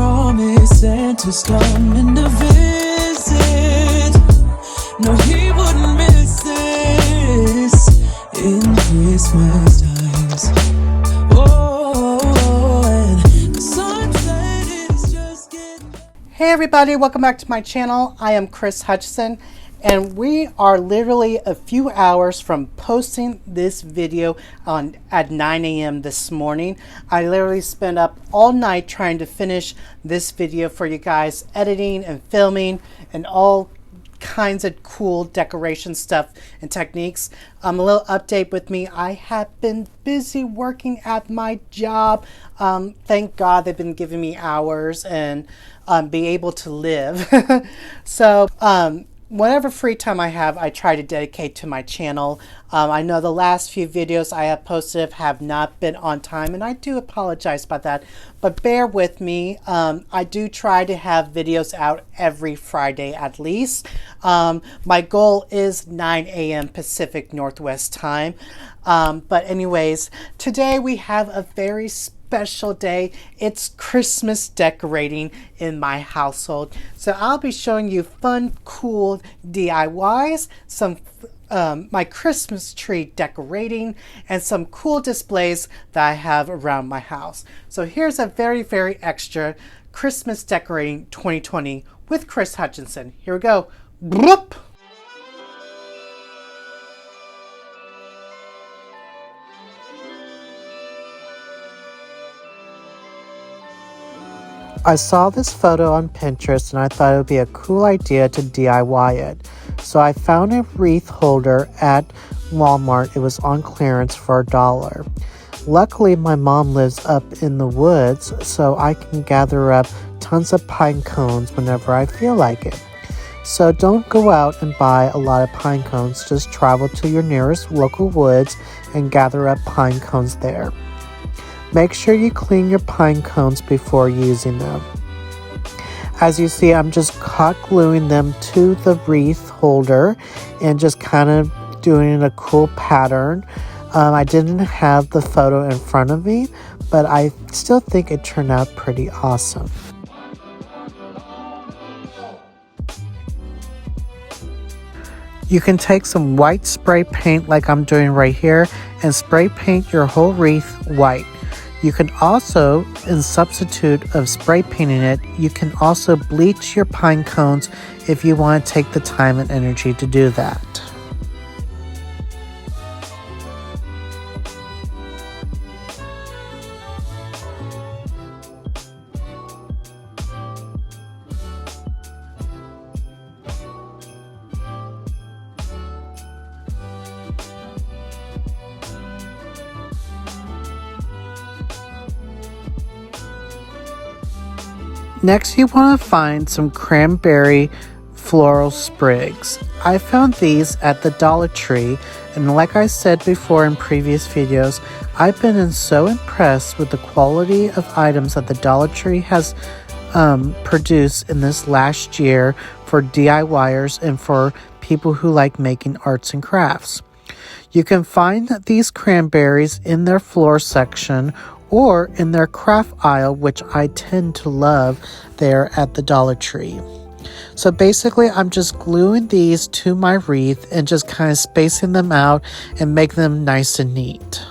promised Santa's coming to visit. No, he wouldn't miss this in Christmas times. Oh, and the sunset is just getting... Hey everybody, welcome back to my channel. I am Hutchinson, and we are literally a few hours from posting this video at 9 a.m. this morning. I literally spent up all night trying to finish this video for you guys, editing and filming and all kinds of cool decoration stuff and techniques. A little update with me. I have been busy working at my job. Thank God they've been giving me hours and be able to live. So whatever free time I have, I try to dedicate to my channel. I know the last few videos I have posted have not been on time, and I do apologize about that, but bear with me. I do try to have videos out every Friday at least. My goal is 9 a.m. Pacific Northwest time. But anyways, today we have a very special day. It's Christmas decorating in my household. So I'll be showing you fun, cool DIYs, some my Christmas tree decorating, and some cool displays that I have around my house. So here's a very, very extra Christmas decorating 2020 with Chris Hutchinson. Here we go. Bloop! I saw this photo on Pinterest and I thought it would be a cool idea to DIY it. So I found a wreath holder at Walmart. It was on clearance for $1. Luckily, my mom lives up in the woods, so I can gather up tons of pine cones whenever I feel like it. So don't go out and buy a lot of pine cones. Just travel to your nearest local woods and gather up pine cones there. Make sure you clean your pine cones before using them. As you see, I'm just hot gluing them to the wreath holder and just kind of doing a cool pattern. I didn't have the photo in front of me, but I still think it turned out pretty awesome. You can take some white spray paint like I'm doing right here and spray paint your whole wreath white. You can also, in substitute of spray painting it, you can also bleach your pine cones if you want to take the time and energy to do that. Next, you want to find some cranberry floral sprigs. I found these at the Dollar Tree, and like I said before in previous videos, I've been so impressed with the quality of items that the Dollar Tree has produced in this last year for DIYers and for people who like making arts and crafts. You can find these cranberries in their floor section or in their craft aisle, which I tend to love there at the Dollar Tree. So basically, I'm just gluing these to my wreath and just kind of spacing them out and make them nice and neat.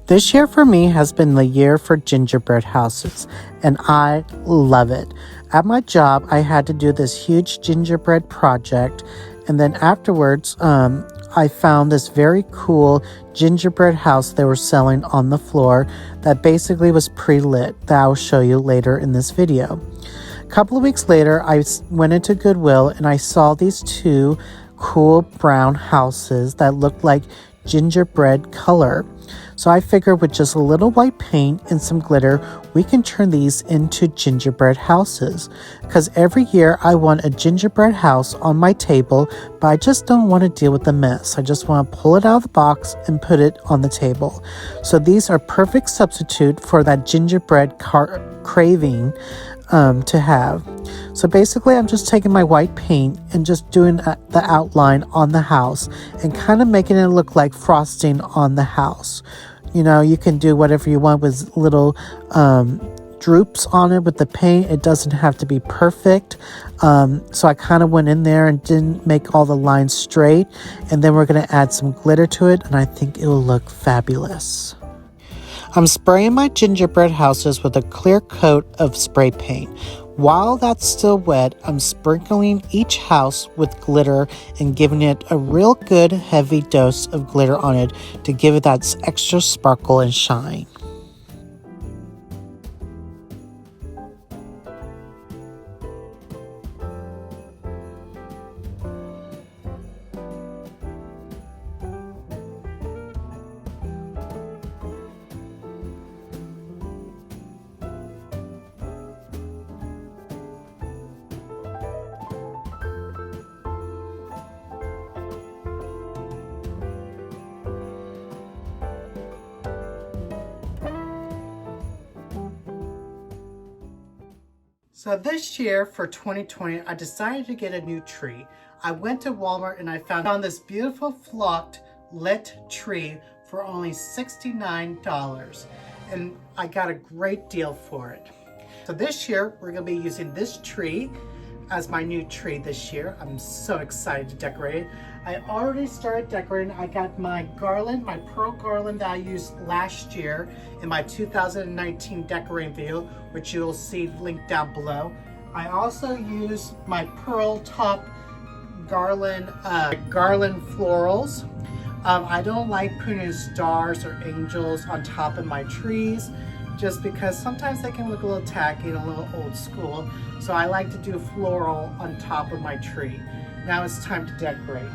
This year for me has been the year for gingerbread houses, and I love it. At my job, I had to do this huge gingerbread project, and then afterwards, I found this very cool gingerbread house they were selling on the floor that basically was pre-lit that I'll show you later in this video. A couple of weeks later, I went into Goodwill and I saw these two cool brown houses that looked like gingerbread color. So I figured with just a little white paint and some glitter, we can turn these into gingerbread houses. Because every year I want a gingerbread house on my table, but I just don't want to deal with the mess. I just want to pull it out of the box and put it on the table. So these are perfect substitute for that gingerbread craving to have. So basically I'm just taking my white paint and just doing the outline on the house and kind of making it look like frosting on the house. You know, you can do whatever you want with little droops on it with the paint. It doesn't have to be perfect. So I kind of went in there and didn't make all the lines straight. And then we're going to add some glitter to it, and I think it will look fabulous. I'm spraying my gingerbread houses with a clear coat of spray paint. While that's still wet, I'm sprinkling each house with glitter and giving it a real good heavy dose of glitter on it to give it that extra sparkle and shine. So this year for 2020, I decided to get a new tree. I went to Walmart and I found this beautiful flocked lit tree for only $69. And I got a great deal for it. So this year, we're gonna be using this tree as my new tree this year. I'm so excited to decorate it. I already started decorating. I got my garland, my pearl garland that I used last year in my 2019 decorating video, which you'll see linked down below. I also used my pearl top garland, garland florals. I don't like putting stars or angels on top of my trees, just because sometimes they can look a little tacky and a little old school. So I like to do floral on top of my tree. Now it's time to decorate.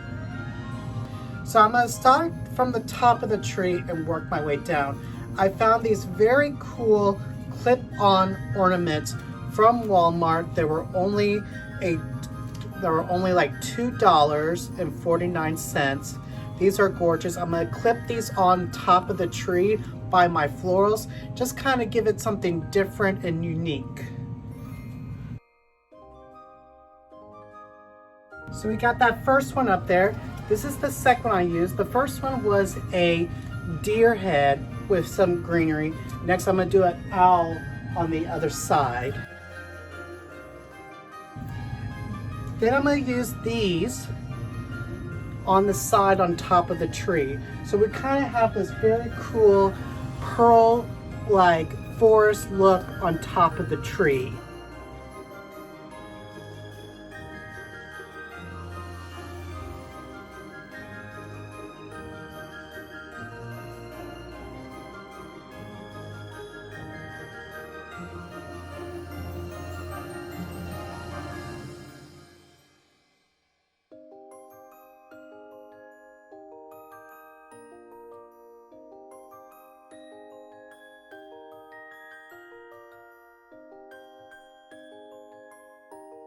So I'm gonna start from the top of the tree and work my way down. I found these very cool clip-on ornaments from Walmart. They were only like $2.49. These are gorgeous. I'm gonna clip these on top of the tree by my florals. Just kind of give it something different and unique. So we got that first one up there. This is the second one I used. The first one was a deer head with some greenery. Next I'm gonna do an owl on the other side. Then I'm gonna use these on the side on top of the tree. So we kind of have this very cool pearl like forest look on top of the tree.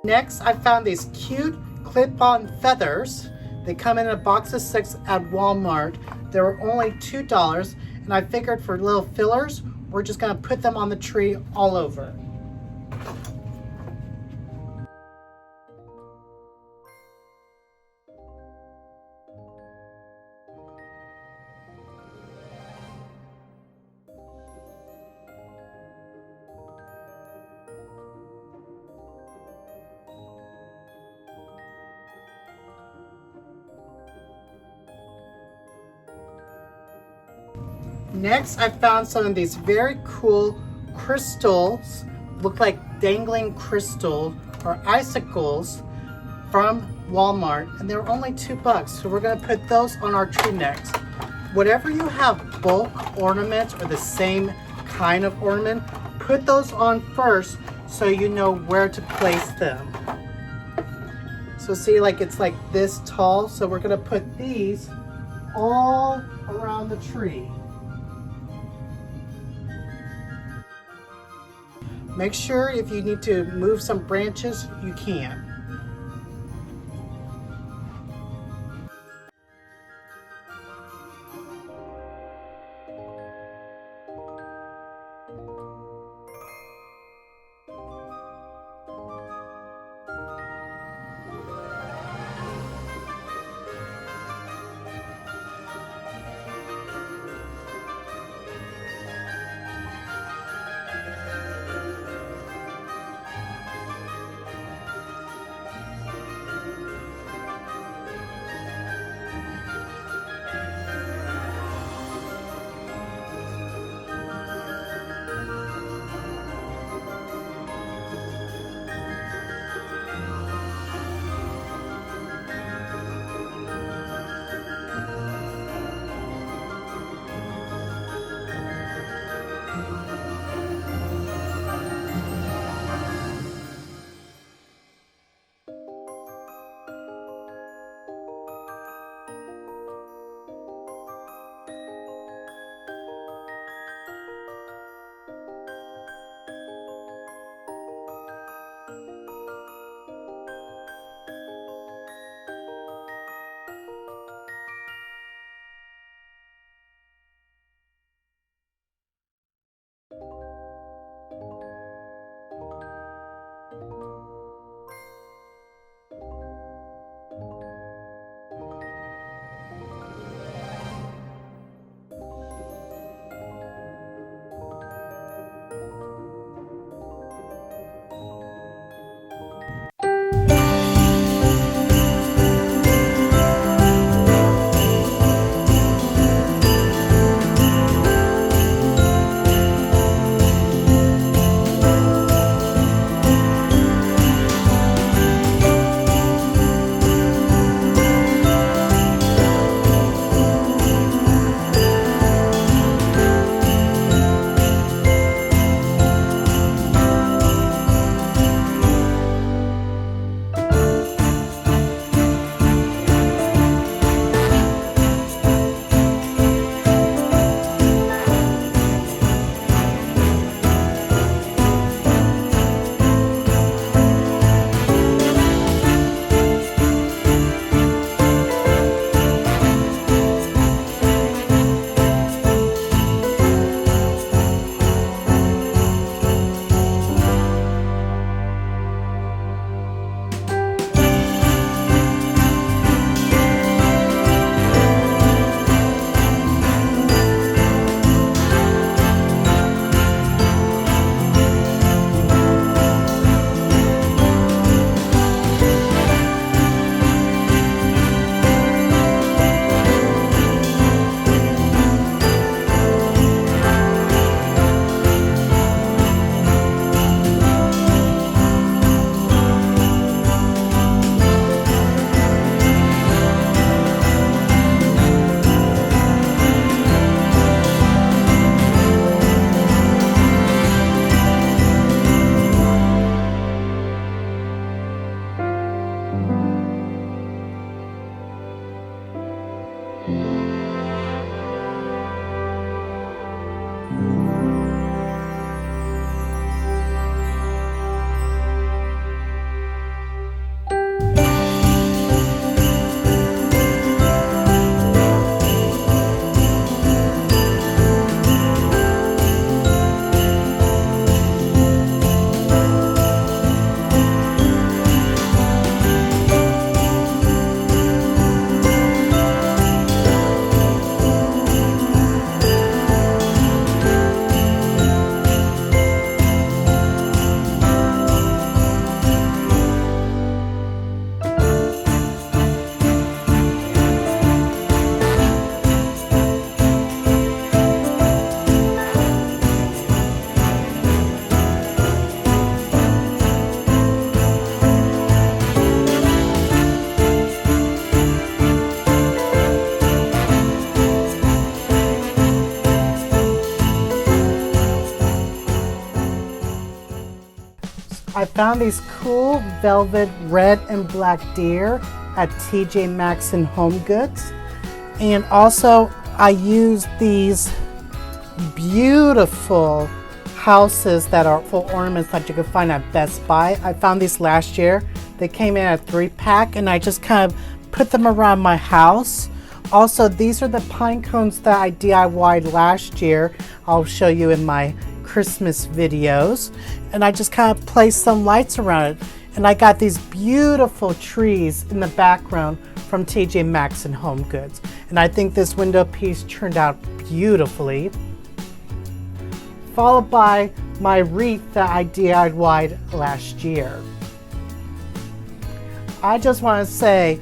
Next, I found these cute clip-on feathers. They come in a box of 6 at Walmart. They were only $2, and I figured for little fillers, we're just gonna put them on the tree all over. Next, I found some of these very cool crystals, look like dangling crystals or icicles from Walmart, and they were only $2. So we're gonna put those on our tree next. Whatever you have bulk ornaments or the same kind of ornament, put those on first so you know where to place them. So see, like it's like this tall, so we're gonna put these all around the tree. Make sure if you need to move some branches, you can. I found these cool velvet red and black deer at TJ Maxx and Home Goods. And also I used these beautiful houses that are full ornaments that you can find at Best Buy. I found these last year. They came in a 3-pack and I just kind of put them around my house. Also, these are the pine cones that I DIY'd last year. I'll show you in my Christmas videos. And I just kind of placed some lights around it. And I got these beautiful trees in the background from TJ Maxx and Home Goods. And I think this window piece turned out beautifully. Followed by my wreath that I DIY'd last year. I just want to say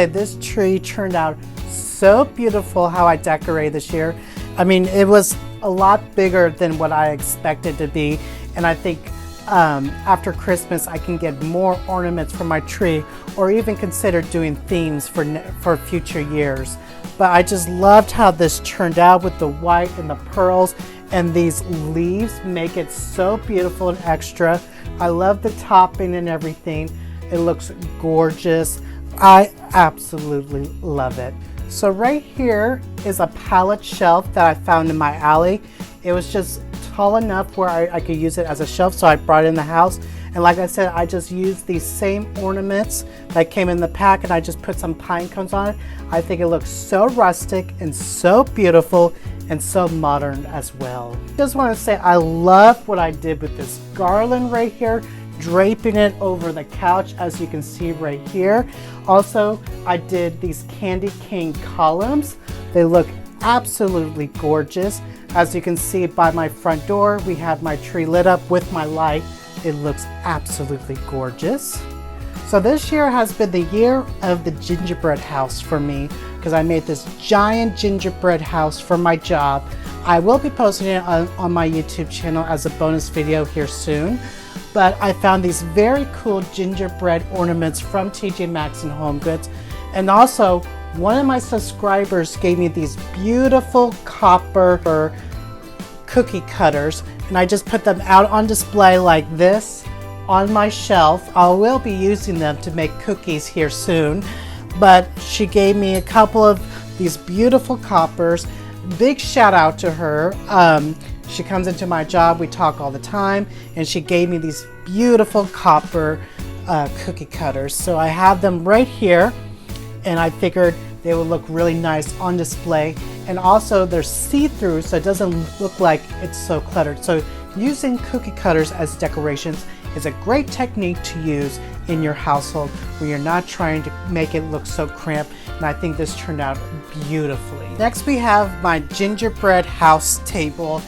this tree turned out so beautiful how I decorated this year. I mean, it was a lot bigger than what I expected to be, and I think after Christmas I can get more ornaments for my tree, or even consider doing themes for future years. But I just loved how this turned out with the white and the pearls, and these leaves make it so beautiful and extra. I love the topping and everything. It looks gorgeous. I absolutely love it. So right here is a pallet shelf that I found in my alley. It was just tall enough where I could use it as a shelf, so I brought it in the house. And like I said, I just used these same ornaments that came in the pack, and I just put some pine cones on it. I think it looks so rustic and so beautiful and so modern as well. Just want to say I love what I did with this garland right here, draping it over the couch, as you can see right here. Also, I did these candy cane columns. They look absolutely gorgeous. As you can see by my front door, we have my tree lit up with my light. It looks absolutely gorgeous. So this year has been the year of the gingerbread house for me, because I made this giant gingerbread house for my job. I will be posting it on my YouTube channel as a bonus video here soon. But I found these very cool gingerbread ornaments from TJ Maxx and Home Goods. And also, one of my subscribers gave me these beautiful copper cookie cutters, and I just put them out on display like this on my shelf. I will be using them to make cookies here soon. But she gave me a couple of these beautiful coppers. Big shout out to her. She comes into my job, we talk all the time, and she gave me these beautiful copper cookie cutters. So I have them right here, and I figured they would look really nice on display. And also they're see-through, so it doesn't look like it's so cluttered. So using cookie cutters as decorations is a great technique to use in your household where you're not trying to make it look so cramped. And I think this turned out beautifully. Next we have my gingerbread house table.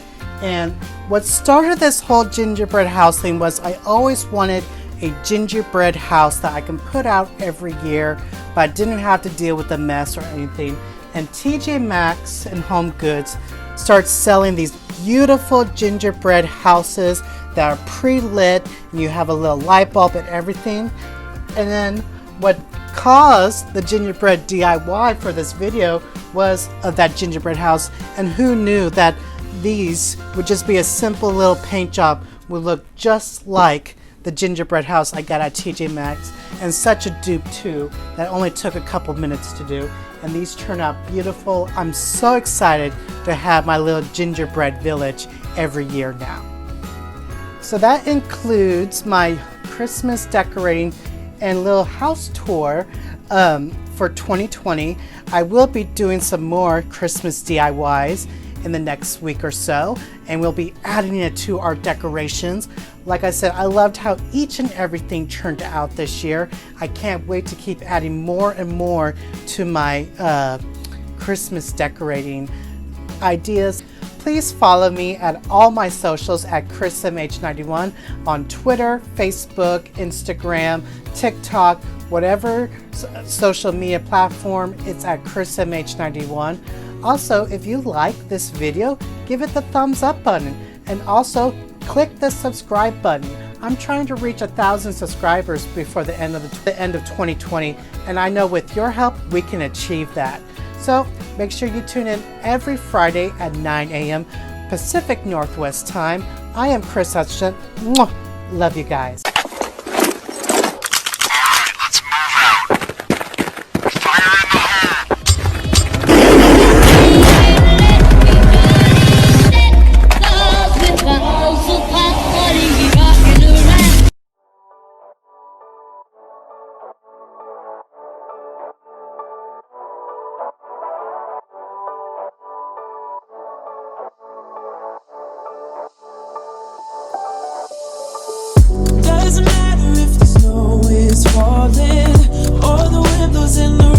And what started this whole gingerbread house thing was I always wanted a gingerbread house that I can put out every year, but I didn't have to deal with the mess or anything. And TJ Maxx and Home Goods starts selling these beautiful gingerbread houses that are pre-lit, and you have a little light bulb and everything. And then what caused the gingerbread DIY for this video was of that gingerbread house. And who knew that these would just be a simple little paint job, would look just like the gingerbread house I got at TJ Maxx, and such a dupe too that only took a couple minutes to do. And these turn out beautiful. I'm so excited to have my little gingerbread village every year now. So that includes my Christmas decorating and little house tour for 2020. I will be doing some more Christmas DIYs in the next week or so, and we'll be adding it to our decorations. Like I said, I loved how each and everything turned out this year. I can't wait to keep adding more and more to my Christmas decorating ideas. Please follow me at all my socials at ChrisMH91 on Twitter, Facebook, Instagram, TikTok, whatever social media platform, it's at ChrisMH91. Also, if you like this video, give it the thumbs up button, and also click the subscribe button. I'm trying to reach 1,000 subscribers before the end of 2020, and I know with your help we can achieve that. So make sure you tune in every Friday at 9 a.m. Pacific Northwest time. I am Chris Hutchinson. Mwah! Love you guys. Doesn't matter if the snow is falling or the windows in the